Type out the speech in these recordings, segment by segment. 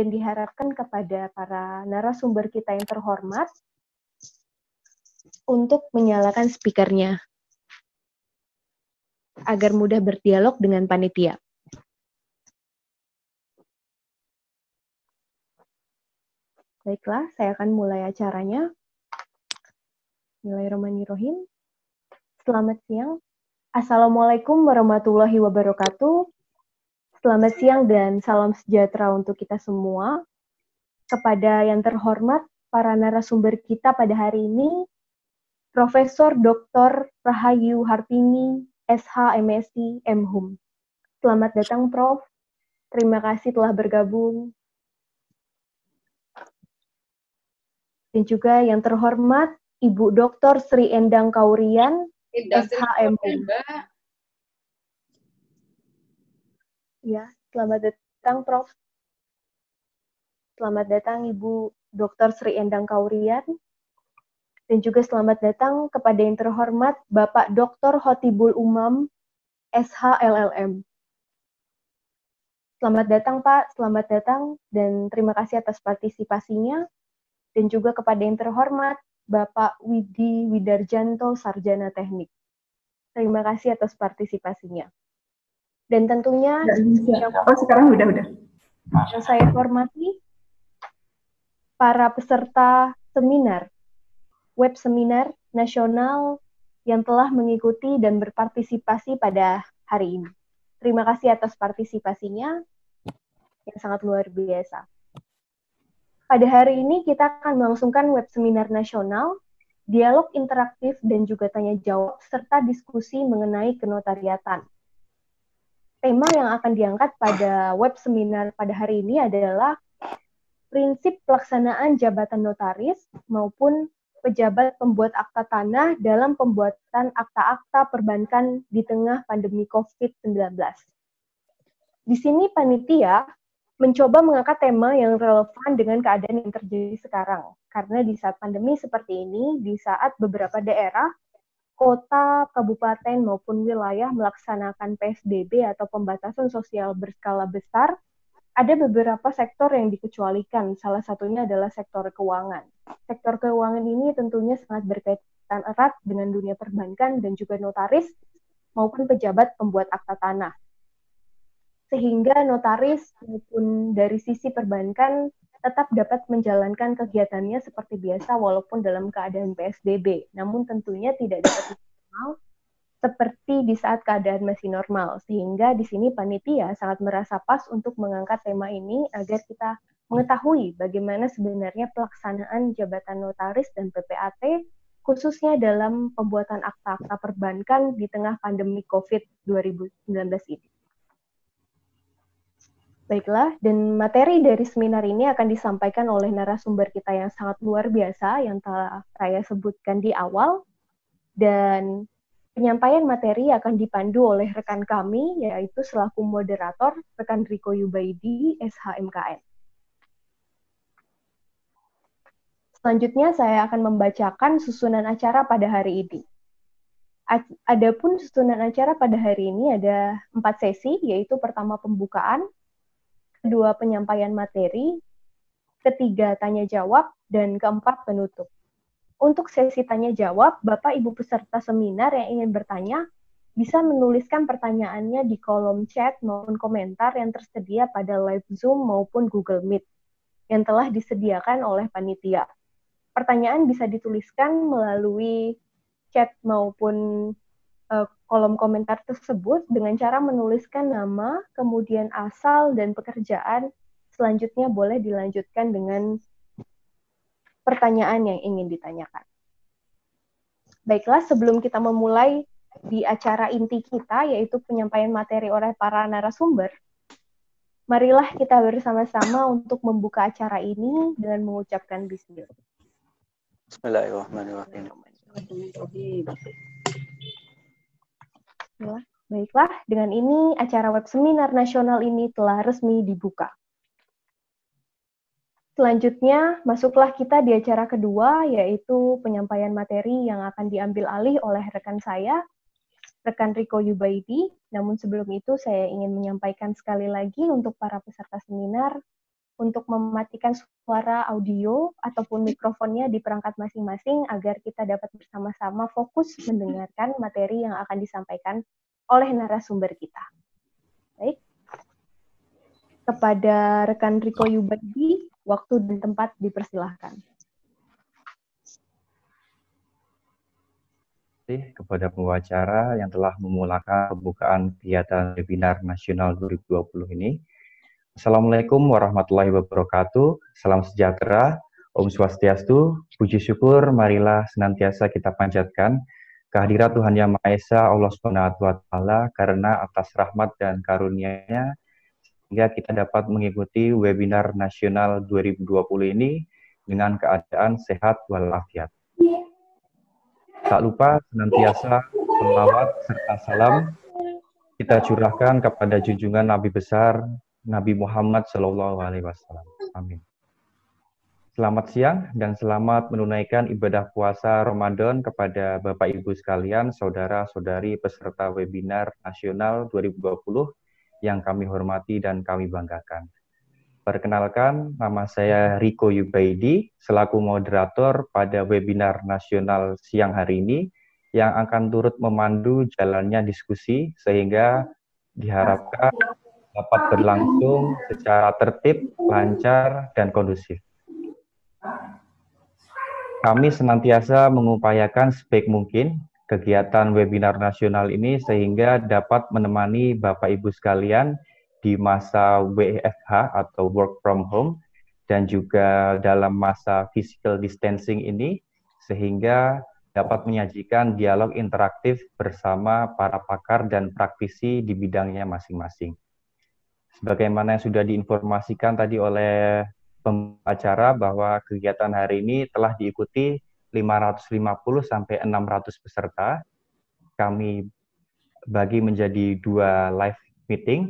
dan diharapkan kepada para narasumber kita yang terhormat untuk menyalakan speakernya agar mudah berdialog dengan panitia. Baiklah, saya akan mulai acaranya. Bismillahirrahmanirrahim. Selamat siang. Assalamualaikum warahmatullahi wabarakatuh. Selamat siang dan salam sejahtera untuk kita semua. Kepada yang terhormat, para narasumber kita pada hari ini, Profesor Dr. Rahayu Hartini, SH, MSc, MHum. Selamat datang, Prof. Terima kasih telah bergabung. Dan juga yang terhormat, Ibu Dr. Sri Endang Kaurian, SHM. Ya, selamat datang, Prof. Selamat datang, Ibu Dr. Sri Endang Kaurian. Dan juga selamat datang kepada yang terhormat, Bapak Dr. Khotibul Umam, SH, LLM. Selamat datang, Pak. Selamat datang, dan terima kasih atas partisipasinya. Dan juga kepada yang terhormat, Bapak Widi Widarjanto, Sarjana Teknik. Terima kasih atas partisipasinya. Dan tentunya, sekarang udah. Yang saya hormati, para peserta seminar, web seminar nasional yang telah mengikuti dan berpartisipasi pada hari ini. Terima kasih atas partisipasinya yang sangat luar biasa. Pada hari ini kita akan melangsungkan web seminar nasional, dialog interaktif dan juga tanya jawab, serta diskusi mengenai kenotariatan. Tema yang akan diangkat pada web seminar pada hari ini adalah prinsip pelaksanaan jabatan notaris maupun pejabat pembuat akta tanah dalam pembuatan akta-akta perbankan di tengah pandemi COVID-19. Di sini panitia mencoba mengangkat tema yang relevan dengan keadaan yang terjadi sekarang. Karena di saat pandemi seperti ini, di saat beberapa daerah, kota, kabupaten, maupun wilayah melaksanakan PSBB atau pembatasan sosial berskala besar, ada beberapa sektor yang dikecualikan. Salah satunya adalah sektor keuangan. Sektor keuangan ini tentunya sangat berkaitan erat dengan dunia perbankan dan juga notaris maupun pejabat pembuat akta tanah. Sehingga notaris maupun dari sisi perbankan tetap dapat menjalankan kegiatannya seperti biasa walaupun dalam keadaan PSBB. Namun tentunya tidak dapat normal seperti di saat keadaan masih normal. Sehingga di sini panitia sangat merasa pas untuk mengangkat tema ini agar kita mengetahui bagaimana sebenarnya pelaksanaan jabatan notaris dan PPAT khususnya dalam pembuatan akta-akta perbankan di tengah pandemi COVID-19 ini. Baiklah, dan materi dari seminar ini akan disampaikan oleh narasumber kita yang sangat luar biasa yang telah saya sebutkan di awal, dan penyampaian materi akan dipandu oleh rekan kami, yaitu selaku moderator, rekan Riko Yubaidi, SHMKN. Selanjutnya saya akan membacakan susunan acara pada hari ini. Adapun susunan acara pada hari ini ada 4 sesi, yaitu pertama pembukaan, kedua penyampaian materi, ketiga tanya jawab, dan keempat penutup. Untuk sesi tanya jawab, Bapak Ibu peserta seminar yang ingin bertanya bisa menuliskan pertanyaannya di kolom chat maupun komentar yang tersedia pada live Zoom maupun Google Meet yang telah disediakan oleh panitia. Pertanyaan bisa dituliskan melalui chat maupun kolom komentar tersebut dengan cara menuliskan nama, kemudian asal dan pekerjaan. Selanjutnya boleh dilanjutkan dengan pertanyaan yang ingin ditanyakan. Baiklah, sebelum kita memulai di acara inti kita, yaitu penyampaian materi oleh para narasumber, marilah kita bersama-sama untuk membuka acara ini dengan mengucapkan bismillah. Bismillahirrahmanirrahim. Baiklah, dengan ini acara web seminar nasional ini telah resmi dibuka. Selanjutnya, masuklah kita di acara kedua, yaitu penyampaian materi yang akan diambil alih oleh rekan saya, rekan Riko Yubaidi. Namun sebelum itu, saya ingin menyampaikan sekali lagi untuk para peserta seminar, untuk mematikan suara audio ataupun mikrofonnya di perangkat masing-masing agar kita dapat bersama-sama fokus mendengarkan materi yang akan disampaikan oleh narasumber kita. Baik. Kepada rekan Riko Yubadi, waktu dan tempat dipersilahkan. Kepada pembicara yang telah memulakan pembukaan kegiatan webinar nasional 2020 ini. Assalamualaikum warahmatullahi wabarakatuh. Salam sejahtera, Om Swastiastu, puji syukur, marilah senantiasa kita panjatkan kehadirat Tuhan Yang Maha Esa, Allah Subhanahu wa Ta'ala, karena atas rahmat dan karunia-Nya sehingga kita dapat mengikuti webinar nasional 2020 ini dengan keadaan sehat walafiat. Tak lupa senantiasa selawat serta salam kita curahkan kepada junjungan Nabi besar Nabi Muhammad SAW. Amin. Selamat siang dan selamat menunaikan ibadah puasa Ramadan kepada Bapak Ibu sekalian, saudara-saudari peserta webinar nasional 2020 yang kami hormati dan kami banggakan. Perkenalkan, nama saya Riko Yubaidi, selaku moderator pada webinar nasional siang hari ini, yang akan turut memandu jalannya diskusi, sehingga diharapkan dapat berlangsung secara tertib, lancar, dan kondusif. Kami senantiasa mengupayakan sebaik mungkin kegiatan webinar nasional ini, sehingga dapat menemani Bapak Ibu sekalian di masa WFH atau work from home dan juga dalam masa physical distancing ini, sehingga dapat menyajikan dialog interaktif bersama para pakar dan praktisi di bidangnya masing-masing. Sebagaimana yang sudah diinformasikan tadi oleh pembicara bahwa kegiatan hari ini telah diikuti 550 sampai 600 peserta. Kami bagi menjadi 2 live meeting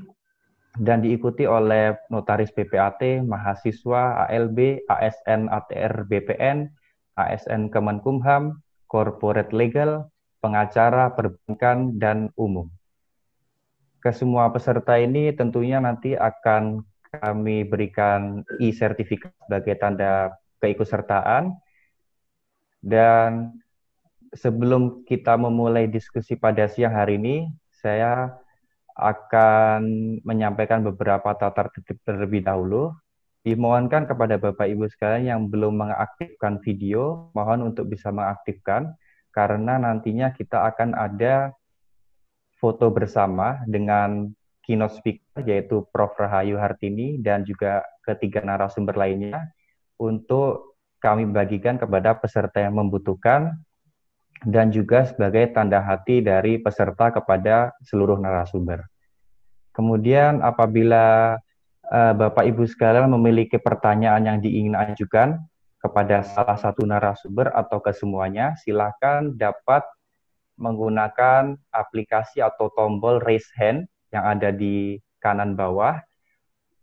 dan diikuti oleh notaris PPAT, mahasiswa, ALB, ASN ATR BPN, ASN Kemenkumham, corporate legal, pengacara, perbankan, dan umum. Kesemua peserta ini tentunya nanti akan kami berikan e-sertifikat sebagai tanda keikutsertaan. Dan sebelum kita memulai diskusi pada siang hari ini, saya akan menyampaikan beberapa tata tertib terlebih dahulu. Dimohonkan kepada Bapak Ibu sekalian yang belum mengaktifkan video, mohon untuk bisa mengaktifkan, karena nantinya kita akan ada foto bersama dengan keynote speaker, yaitu Prof. Rahayu Hartini, dan juga ketiga narasumber lainnya, untuk kami bagikan kepada peserta yang membutuhkan, dan juga sebagai tanda hati dari peserta kepada seluruh narasumber. Kemudian apabila Bapak Ibu sekalian memiliki pertanyaan yang diingin ajukan kepada salah satu narasumber atau kesemuanya, silakan dapat menggunakan aplikasi atau tombol raise hand yang ada di kanan bawah,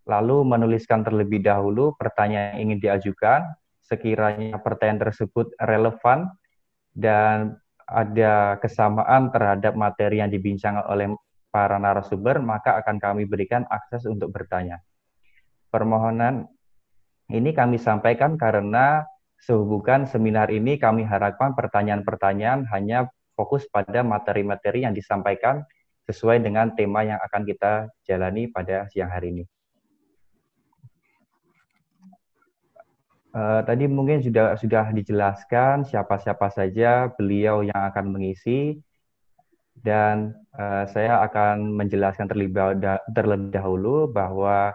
lalu menuliskan terlebih dahulu pertanyaan yang ingin diajukan. Sekiranya pertanyaan tersebut relevan dan ada kesamaan terhadap materi yang dibincangkan oleh para narasumber, maka akan kami berikan akses untuk bertanya. Permohonan ini kami sampaikan karena sehubungan seminar ini kami harapkan pertanyaan-pertanyaan hanya fokus pada materi-materi yang disampaikan sesuai dengan tema yang akan kita jalani pada siang hari ini. Tadi mungkin sudah dijelaskan siapa-siapa saja beliau yang akan mengisi, dan saya akan menjelaskan terlebih dahulu bahwa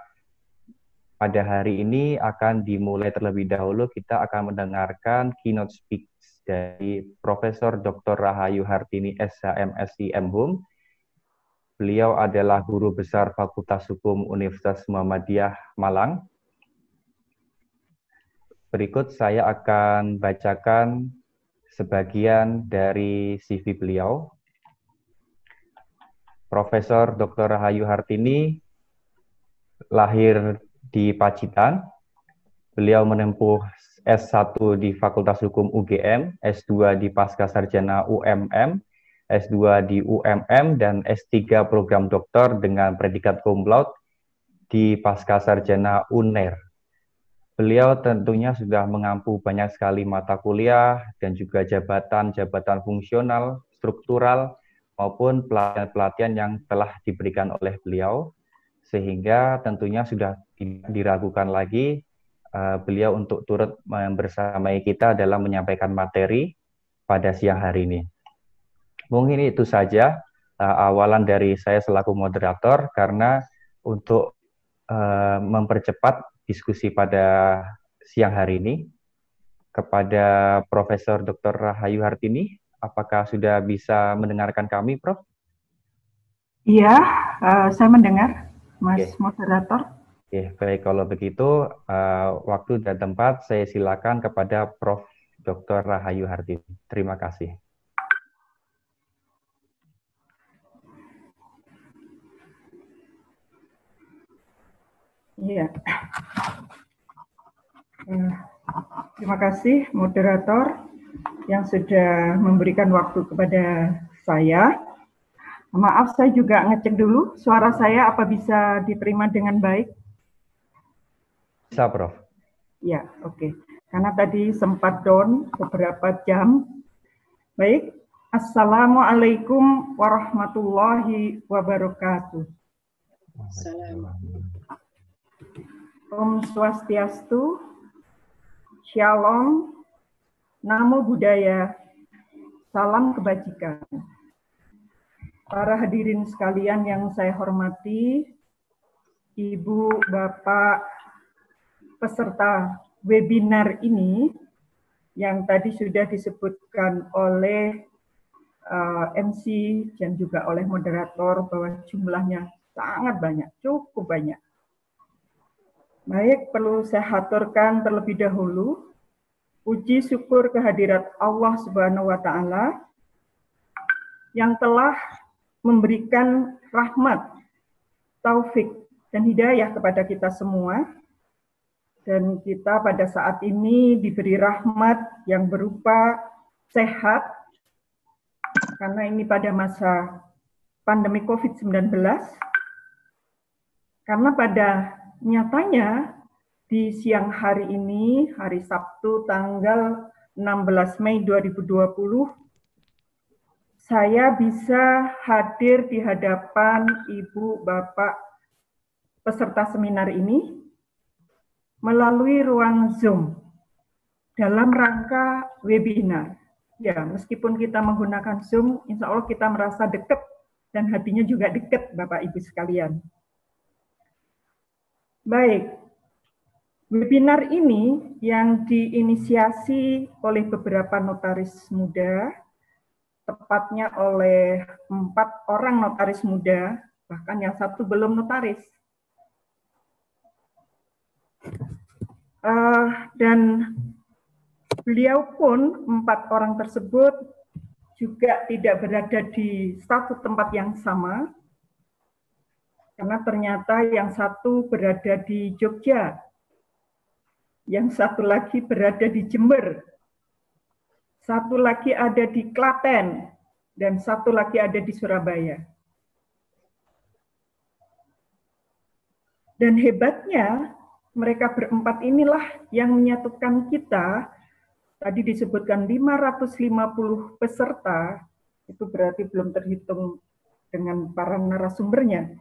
pada hari ini akan dimulai terlebih dahulu, kita akan mendengarkan keynote speech dari Profesor Dr. Rahayu Hartini SHMSI MHum. Beliau adalah Guru Besar Fakultas Hukum Universitas Muhammadiyah Malang. Berikut saya akan bacakan sebagian dari CV beliau. Profesor Dr. Rahayu Hartini lahir di Pacitan. Beliau menempuh S1 di Fakultas Hukum UGM, S2 di Pascasarjana UMM, S2 di UMM, dan S3 program doktor dengan predikat cum laude di Pascasarjana UNER. Beliau tentunya sudah mengampu banyak sekali mata kuliah dan juga jabatan-jabatan fungsional, struktural, maupun pelatihan-pelatihan yang telah diberikan oleh beliau, sehingga tentunya sudah tidak diragukan lagi beliau untuk turut bersamai kita dalam menyampaikan materi pada siang hari ini. Mungkin itu saja awalan dari saya selaku moderator, karena untuk mempercepat diskusi pada siang hari ini, kepada Profesor Dr. Rahayu Hartini, apakah sudah bisa mendengarkan kami, Prof? Iya, saya mendengar, Mas Oke. Moderator. Oke, baik, kalau begitu waktu dan tempat saya silakan kepada Prof. Dr. Rahayu Hartini. Terima kasih. Iya. Terima kasih moderator yang sudah memberikan waktu kepada saya. Maaf, saya juga ngecek dulu suara saya apa bisa diterima dengan baik. Bisa, Prof. Ya, oke. Karena tadi sempat down beberapa jam. Baik, Assalamualaikum warahmatullahi wabarakatuh. Om Swastiastu, Shalom, Namo Buddhaya, Salam Kebajikan. Para hadirin sekalian yang saya hormati, Ibu, Bapak, peserta webinar ini yang tadi sudah disebutkan oleh MC dan juga oleh moderator bahwa jumlahnya sangat banyak, cukup banyak. Baik, perlu saya haturkan terlebih dahulu puji syukur kehadirat Allah Subhanahu wa Ta'ala yang telah memberikan rahmat, taufik, dan hidayah kepada kita semua. Dan kita pada saat ini diberi rahmat yang berupa sehat, karena ini pada masa pandemi COVID-19, karena pada nyatanya di siang hari ini, hari Sabtu tanggal 16 Mei 2020, saya bisa hadir di hadapan Ibu, Bapak, peserta seminar ini melalui ruang Zoom dalam rangka webinar. Ya, meskipun kita menggunakan Zoom, insya Allah kita merasa dekat dan hatinya juga dekat, Bapak Ibu sekalian. Baik, webinar ini yang diinisiasi oleh beberapa notaris muda, tepatnya oleh 4 orang notaris muda, bahkan yang satu belum notaris. Dan beliau pun 4 orang tersebut juga tidak berada di satu tempat yang sama, karena ternyata yang satu berada di Jogja, yang satu lagi berada di Jember, satu lagi ada di Klaten, dan satu lagi ada di Surabaya. Dan hebatnya, mereka berempat inilah yang menyatukan kita. Tadi disebutkan 550 peserta, itu berarti belum terhitung dengan para narasumbernya.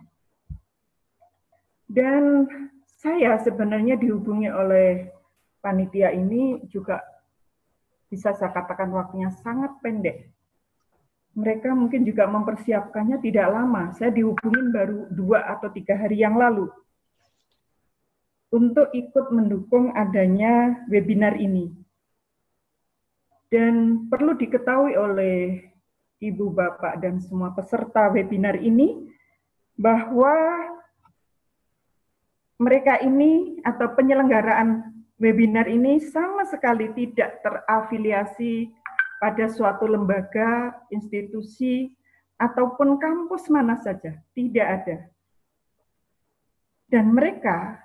Dan saya sebenarnya dihubungi oleh panitia ini juga bisa saya katakan waktunya sangat pendek. Mereka mungkin juga mempersiapkannya tidak lama. Saya dihubungin baru 2 atau 3 hari yang lalu untuk ikut mendukung adanya webinar ini. Dan perlu diketahui oleh Ibu, Bapak, dan semua peserta webinar ini bahwa mereka ini atau penyelenggaraan webinar ini sama sekali tidak terafiliasi pada suatu lembaga, institusi, ataupun kampus mana saja. Tidak ada. Dan mereka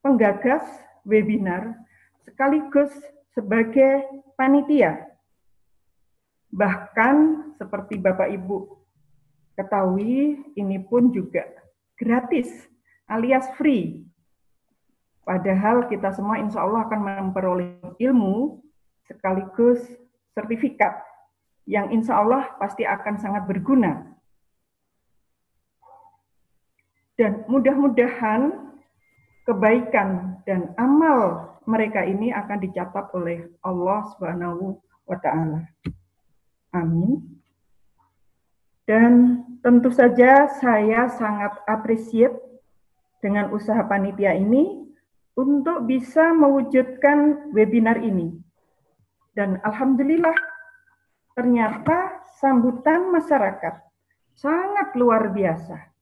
penggagas webinar sekaligus sebagai panitia. Bahkan seperti Bapak Ibu ketahui, ini pun juga gratis alias free. Padahal kita semua insya Allah akan memperoleh ilmu sekaligus sertifikat yang insya Allah pasti akan sangat berguna. Dan mudah-mudahan kebaikan dan amal mereka ini akan dicatat oleh Allah Subhanahu wa Ta'ala. Amin. Dan tentu saja saya sangat appreciate dengan usaha panitia ini untuk bisa mewujudkan webinar ini. Dan alhamdulillah ternyata sambutan masyarakat sangat luar biasa.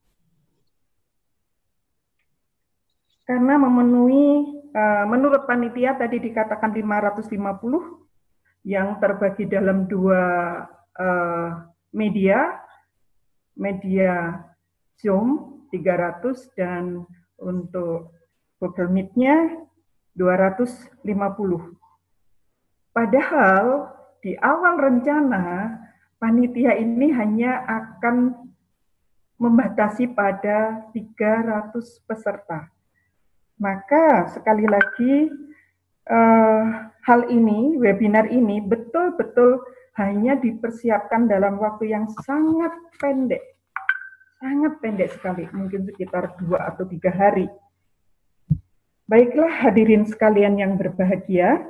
Karena memenuhi, menurut panitia tadi dikatakan 550 yang terbagi dalam dua media Zoom 300 dan untuk Google Meet-nya 250. Padahal di awal rencana panitia ini hanya akan membatasi pada 300 peserta. Maka sekali lagi hal ini, webinar ini betul-betul hanya dipersiapkan dalam waktu yang sangat pendek sekali, mungkin sekitar 2 atau 3 hari. Baiklah hadirin sekalian yang berbahagia,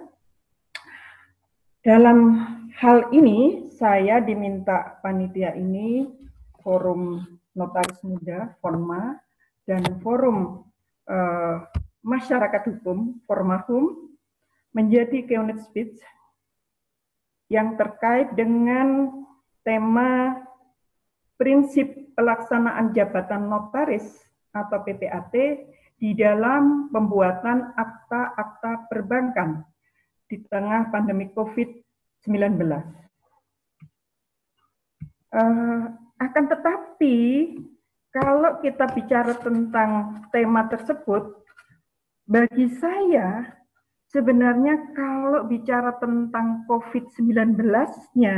dalam hal ini saya diminta panitia ini, Forum Notaris Muda, Forma, dan Forum Masyarakat Hukum, Formahum, menjadi keynote speech yang terkait dengan tema prinsip pelaksanaan jabatan notaris atau PPAT di dalam pembuatan akta-akta perbankan di tengah pandemi COVID-19. Akan tetapi, kalau kita bicara tentang tema tersebut, bagi saya sebenarnya kalau bicara tentang COVID-19-nya,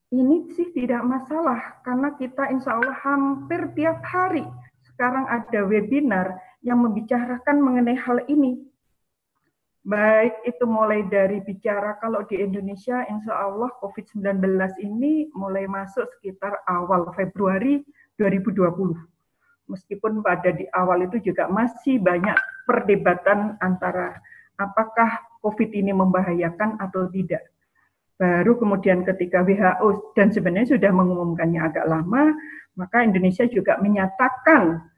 ini sih tidak masalah, karena kita insya Allah hampir tiap hari sekarang ada webinar yang membicarakan mengenai hal ini. Baik itu mulai dari bicara kalau di Indonesia insya Allah COVID-19 ini mulai masuk sekitar awal Februari 2020. Meskipun pada di awal itu juga masih banyak perdebatan antara apakah COVID ini membahayakan atau tidak. Baru kemudian ketika WHO dan sebenarnya sudah mengumumkannya agak lama, maka Indonesia juga menyatakan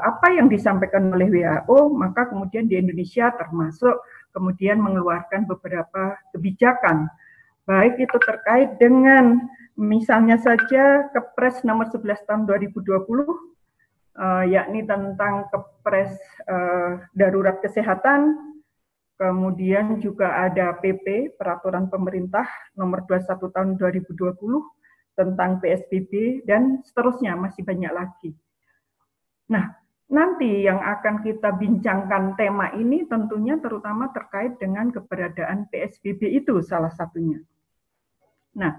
apa yang disampaikan oleh WHO, maka kemudian di Indonesia termasuk kemudian mengeluarkan beberapa kebijakan, baik itu terkait dengan misalnya saja Kepres nomor 11 tahun 2020, yakni tentang Kepres darurat kesehatan, kemudian juga ada PP, Peraturan Pemerintah nomor 21 tahun 2020 tentang PSBB, dan seterusnya masih banyak lagi. Nah, nanti yang akan kita bincangkan tema ini tentunya terutama terkait dengan keberadaan PSBB itu salah satunya. Nah,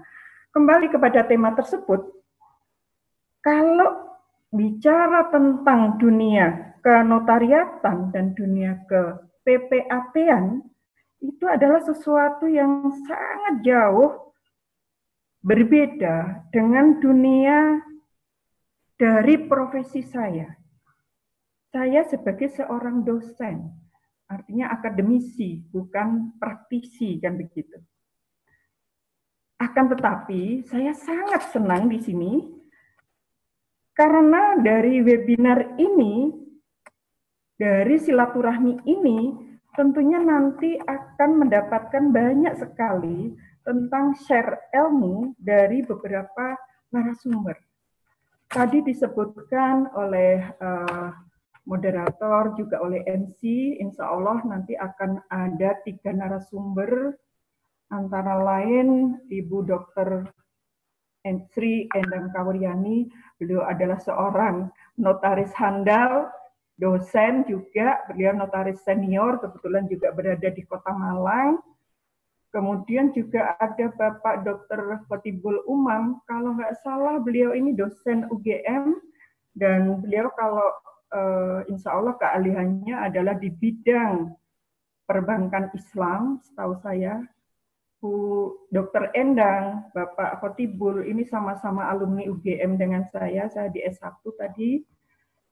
kembali kepada tema tersebut, kalau bicara tentang dunia kenotariatan dan dunia ke PPAT-an, itu adalah sesuatu yang sangat jauh berbeda dengan dunia dari profesi saya. Saya sebagai seorang dosen, artinya akademisi, bukan praktisi, kan begitu. Akan tetapi, saya sangat senang di sini, karena dari webinar ini, dari silaturahmi ini, tentunya nanti akan mendapatkan banyak sekali tentang share ilmu dari beberapa narasumber. Tadi disebutkan oleh moderator, juga oleh MC, insya Allah nanti akan ada 3 narasumber, antara lain Ibu Dr. Sri Endang Kawuryani, beliau adalah seorang notaris handal, dosen juga, beliau notaris senior, kebetulan juga berada di Kota Malang. Kemudian juga ada Bapak Dr. Khotibul Umam, kalau nggak salah beliau ini dosen UGM, dan beliau kalau insya Allah keahliannya adalah di bidang perbankan Islam, setahu saya. Bu Dr. Endang, Bapak Khotibul, ini sama-sama alumni UGM dengan saya di S1 tadi.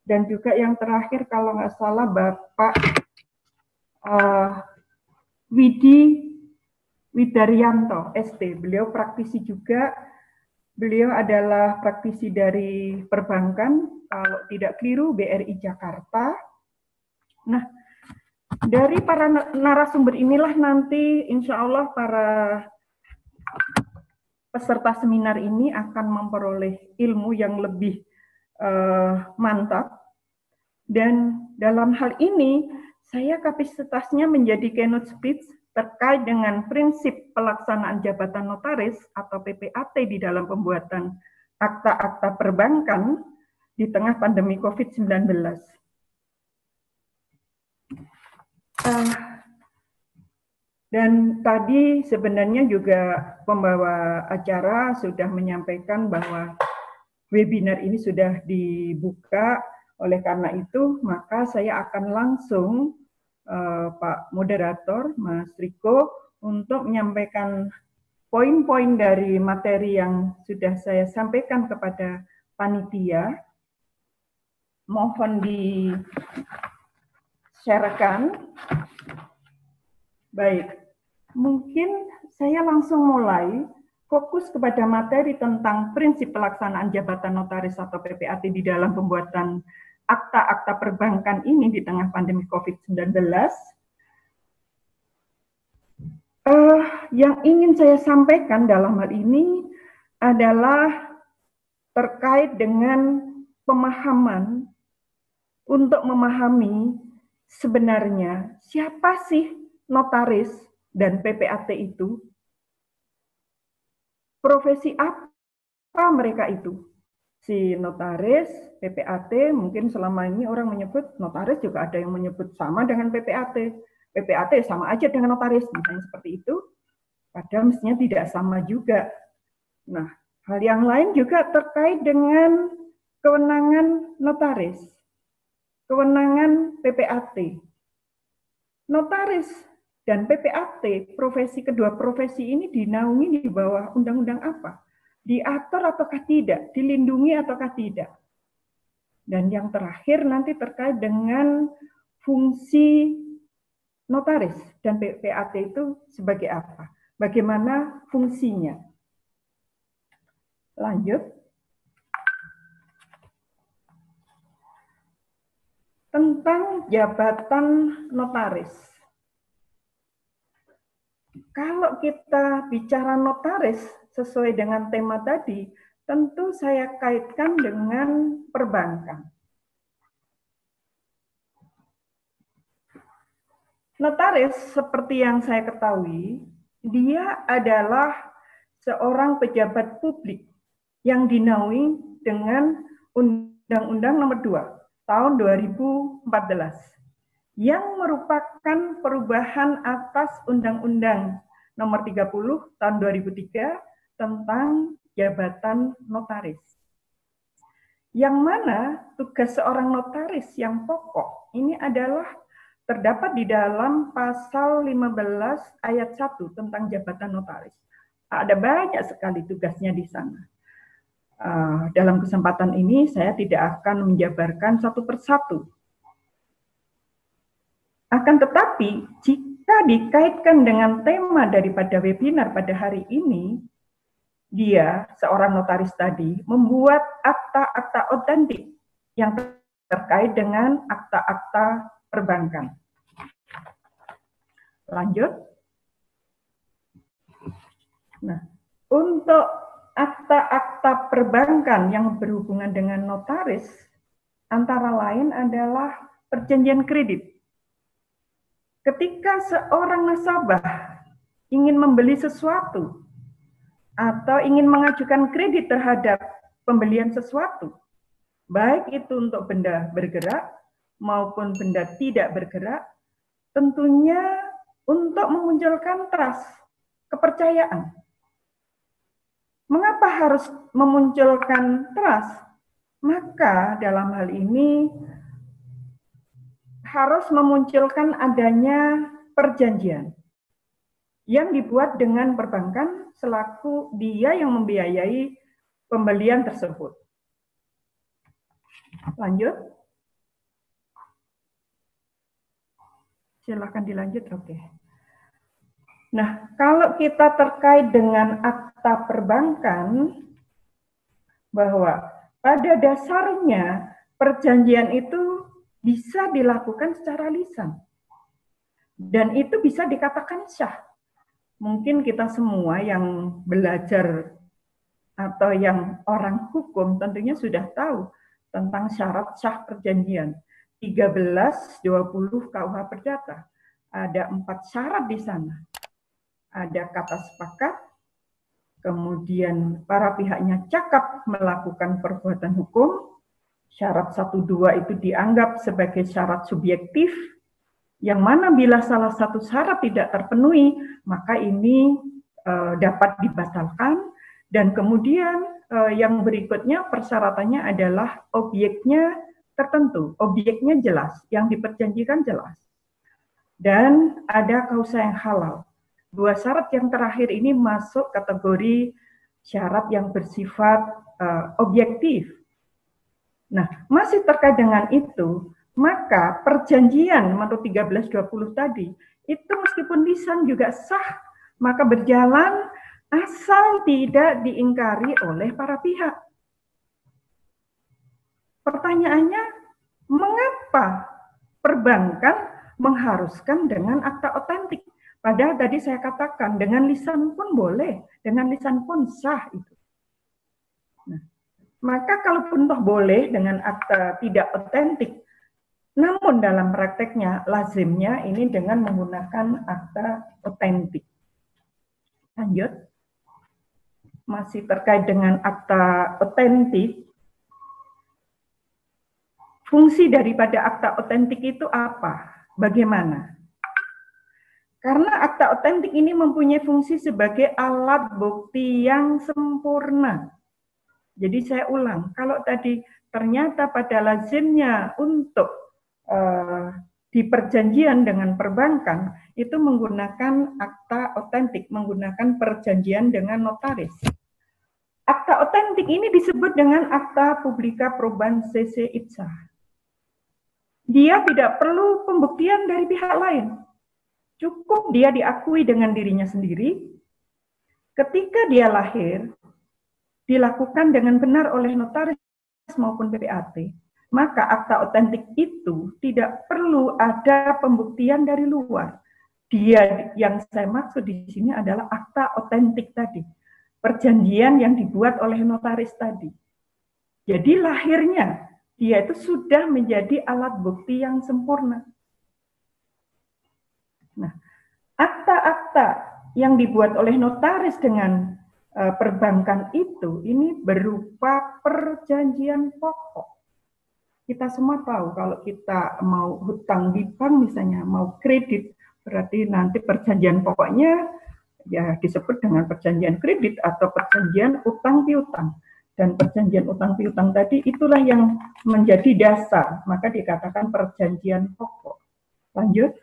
Dan juga yang terakhir kalau nggak salah Bapak Widi Widaryanto, ST. Beliau praktisi juga. Beliau adalah praktisi dari perbankan, kalau tidak keliru BRI Jakarta. Nah, dari para narasumber inilah nanti insya Allah para peserta seminar ini akan memperoleh ilmu yang lebih mantap. Dan dalam hal ini, saya kapasitasnya menjadi keynote speech terkait dengan prinsip pelaksanaan jabatan notaris atau PPAT di dalam pembuatan akta-akta perbankan di tengah pandemi COVID-19. Dan tadi sebenarnya juga pembawa acara sudah menyampaikan bahwa webinar ini sudah dibuka. Oleh karena itu, maka saya akan langsung Pak Moderator, Mas Riko, untuk menyampaikan poin-poin dari materi yang sudah saya sampaikan kepada panitia. Mohon di-sharekan. Baik, mungkin saya langsung mulai fokus kepada materi tentang prinsip pelaksanaan jabatan notaris atau PPAT di dalam pembuatan akta-akta perbankan ini di tengah pandemi COVID-19. Yang ingin saya sampaikan dalam hal ini adalah terkait dengan pemahaman untuk memahami sebenarnya siapa sih notaris dan PPAT itu, profesi apa mereka itu. Si notaris, PPAT, mungkin selama ini orang menyebut notaris, juga ada yang menyebut sama dengan PPAT. PPAT sama aja dengan notaris, misalnya seperti itu. Padahal mestinya tidak sama juga. Nah, hal yang lain juga terkait dengan kewenangan notaris, kewenangan PPAT. Notaris dan PPAT, kedua profesi ini dinaungi di bawah undang-undang apa? Diatur ataukah tidak? Dilindungi ataukah tidak? Dan yang terakhir nanti terkait dengan fungsi notaris dan PPAT itu sebagai apa? Bagaimana fungsinya? Lanjut. Tentang jabatan notaris. Kalau kita bicara notaris sesuai dengan tema tadi, tentu saya kaitkan dengan perbankan. Notaris, seperti yang saya ketahui, dia adalah seorang pejabat publik yang dinaungi dengan Undang-Undang Nomor 2 tahun 2014 yang merupakan perubahan atas Undang-Undang Nomor 30 tahun 2003 tentang jabatan notaris. Yang mana tugas seorang notaris yang pokok ini adalah terdapat di dalam pasal 15 ayat 1 tentang jabatan notaris. Ada banyak sekali tugasnya di sana. Dalam kesempatan ini saya tidak akan menjabarkan satu persatu. Akan tetapi, jika dikaitkan dengan tema daripada webinar pada hari ini, dia, seorang notaris tadi, membuat akta-akta otentik yang terkait dengan akta-akta perbankan. Lanjut. Nah, untuk akta-akta perbankan yang berhubungan dengan notaris, antara lain adalah perjanjian kredit. Ketika seorang nasabah ingin membeli sesuatu atau ingin mengajukan kredit terhadap pembelian sesuatu, baik itu untuk benda bergerak maupun benda tidak bergerak, tentunya untuk memunculkan trust, kepercayaan. Mengapa harus memunculkan trust? Maka dalam hal ini harus memunculkan adanya perjanjian yang dibuat dengan perbankan selaku dia yang membiayai pembelian tersebut. Lanjut. Silakan dilanjut. Oke. Nah, kalau kita terkait dengan akta perbankan, bahwa pada dasarnya perjanjian itu bisa dilakukan secara lisan. Dan itu bisa dikatakan sah. Mungkin kita semua yang belajar atau yang orang hukum tentunya sudah tahu tentang syarat sah perjanjian. 1320 KUH Perdata. Ada 4 syarat di sana. Ada kata sepakat, kemudian para pihaknya cakap melakukan perbuatan hukum. Syarat 1-2 itu dianggap sebagai syarat subjektif, yang mana bila salah satu syarat tidak terpenuhi, maka ini dapat dibatalkan. Dan kemudian yang berikutnya persyaratannya adalah objeknya tertentu, objeknya jelas, yang diperjanjikan jelas. Dan ada kausa yang halal. 2 syarat yang terakhir ini masuk kategori syarat yang bersifat objektif. Nah, masih terkait dengan itu, maka perjanjian menurut 1320 tadi, itu meskipun lisan juga sah, maka berjalan asal tidak diingkari oleh para pihak. Pertanyaannya, mengapa perbankan mengharuskan dengan akta otentik? Padahal tadi saya katakan, dengan lisan pun boleh, dengan lisan pun sah itu. Nah, maka kalaupun toh boleh dengan akta tidak otentik, namun dalam prakteknya, lazimnya ini dengan menggunakan akta otentik. Lanjut. Masih terkait dengan akta otentik. Fungsi daripada akta otentik itu apa? Bagaimana? Karena akta otentik ini mempunyai fungsi sebagai alat bukti yang sempurna. Jadi saya ulang, kalau tadi ternyata pada lazimnya untuk di perjanjian dengan perbankan itu menggunakan akta otentik, menggunakan perjanjian dengan notaris. Akta otentik ini disebut dengan akta publica probans sese ipsa. Dia tidak perlu pembuktian dari pihak lain. Cukup dia diakui dengan dirinya sendiri. Ketika dia lahir, dilakukan dengan benar oleh notaris maupun PPAT. Maka akta otentik itu tidak perlu ada pembuktian dari luar. Dia yang saya maksud di sini adalah akta otentik tadi. Perjanjian yang dibuat oleh notaris tadi. Jadi lahirnya dia itu sudah menjadi alat bukti yang sempurna. Nah, akta-akta yang dibuat oleh notaris dengan perbankan itu ini berupa perjanjian pokok. Kita semua tahu kalau kita mau hutang di bank misalnya, mau kredit, berarti nanti perjanjian pokoknya ya disebut dengan perjanjian kredit atau perjanjian utang piutang. Dan perjanjian utang piutang tadi itulah yang menjadi dasar, maka dikatakan perjanjian pokok. Lanjut.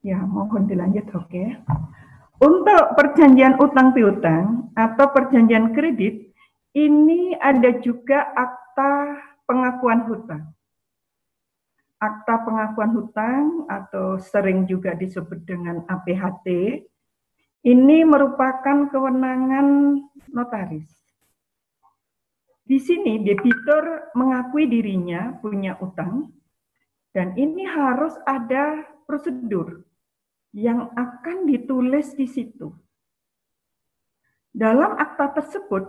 Ya, mohon dilanjut, oke. Untuk perjanjian utang piutang atau perjanjian kredit, ini ada juga akta pengakuan hutang. Akta pengakuan hutang atau sering juga disebut dengan APHT, ini merupakan kewenangan notaris. Di sini debitur mengakui dirinya punya utang, dan ini harus ada prosedur yang akan ditulis di situ. Dalam akta tersebut,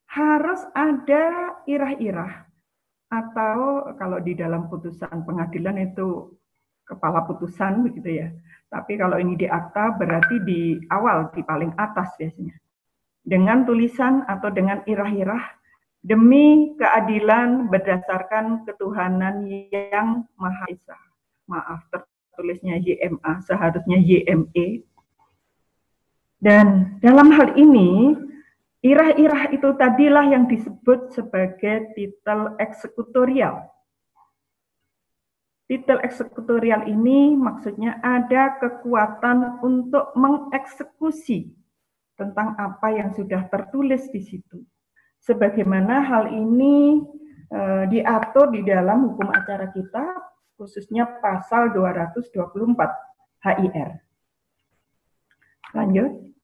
harus ada irah-irah atau kalau di dalam putusan pengadilan itu kepala putusan begitu ya. Tapi kalau ini di akta berarti di awal, di paling atas biasanya. Dengan tulisan atau dengan irah-irah demi keadilan berdasarkan ketuhanan yang Maha Esa. Maaf, tertulisnya YMA, seharusnya YME. Dan dalam hal ini Irah-irah itu tadilah yang disebut sebagai titel eksekutorial. Titel eksekutorial ini maksudnya ada kekuatan untuk mengeksekusi tentang apa yang sudah tertulis di situ. Sebagaimana hal ini diatur di dalam hukum acara kita, khususnya pasal 224 HIR. Lanjut.